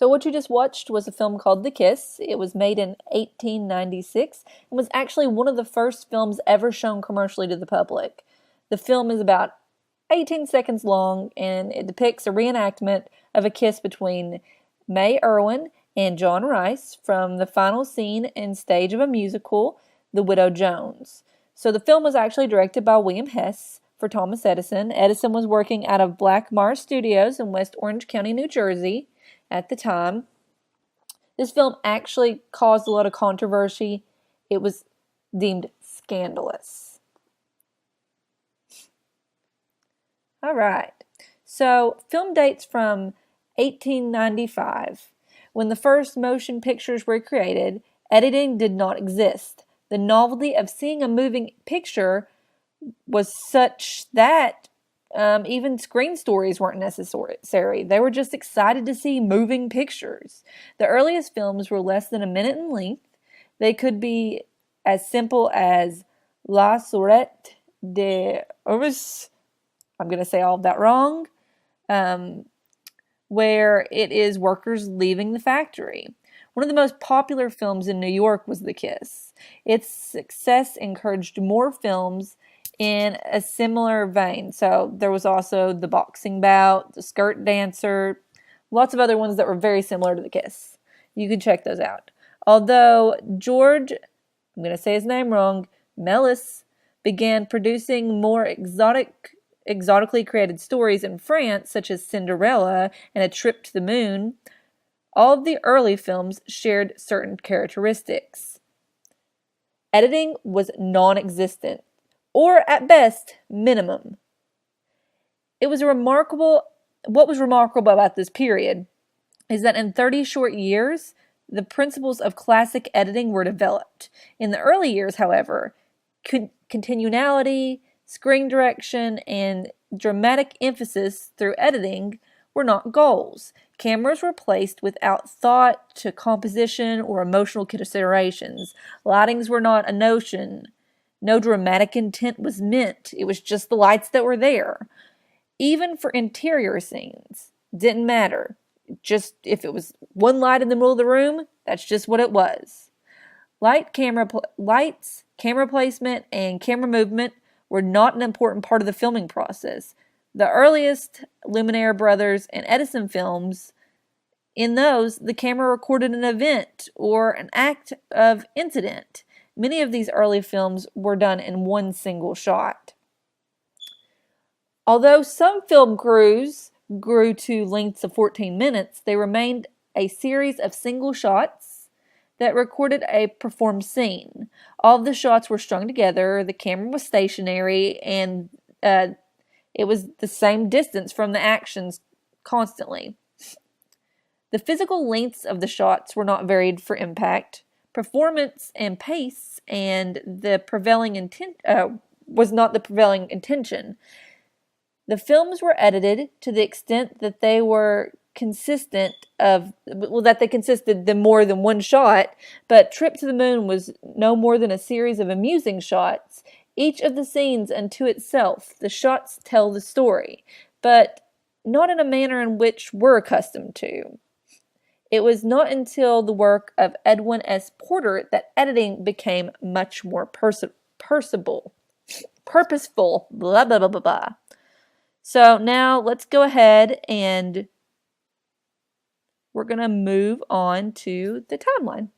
So what you just watched was a film called The Kiss. It was made in 1896 and was actually one of the first films ever shown commercially to the public. The film is about 18 seconds long and it depicts a reenactment of a kiss between May Irwin and John Rice from the final scene and stage of a musical, The Widow Jones. So the film was actually directed by William Hess for Thomas Edison. Edison was working out of Black Mars Studios in West Orange County, New Jersey at the time. This film actually caused a lot of controversy. It was deemed scandalous. All right. So, film dates from 1895. When the first motion pictures were created, editing did not exist. The novelty of seeing a moving picture was such that even screen stories weren't necessary. They were just excited to see moving pictures. The earliest films were less than a minute in length. They could be as simple as La Soirée de Orbis. I'm going to say all of that wrong. Where it is workers leaving the factory. One of the most popular films in New York was The Kiss. Its success encouraged more films in a similar vein. So there was also The Boxing Bout, The Skirt Dancer, lots of other ones that were very similar to The Kiss. You can check those out. Although George, I'm going to say his name wrong, Méliès, began producing more exotically created stories in France, such as Cinderella and A Trip to the Moon, all of the early films shared certain characteristics. Editing was non-existent, or at best, minimum. What was remarkable about this period is that in 30 short years, the principles of classic editing were developed. In the early years, however, continuality, screen direction, and dramatic emphasis through editing were not goals. Cameras were placed without thought to composition or emotional considerations. Lightings were not a notion. No dramatic intent was meant. It was just the lights that were there. Even for interior scenes, didn't matter. Just if it was one light in the middle of the room, that's just what it was. Lights, camera placement, and camera movement were not an important part of the filming process. The earliest Lumiere Brothers and Edison films, in those, the camera recorded an event or an act of incident. Many of these early films were done in one single shot. Although some film crews grew to lengths of 14 minutes, they remained a series of single shots that recorded a performed scene. All of the shots were strung together, the camera was stationary, and it was the same distance from the actions constantly. The physical lengths of the shots were not varied for impact. Performance and pace and the prevailing intent was not the prevailing intention. The films were edited to the extent that they were consisted more than one shot, but Trip to the Moon was no more than a series of amusing shots, each of the scenes unto itself. The shots tell the story, but not in a manner in which we're accustomed to. It was not until the work of Edwin S. Porter that editing became much more purposeful, blah, blah, blah, blah, blah. So now let's go ahead and we're going to move on to the timeline.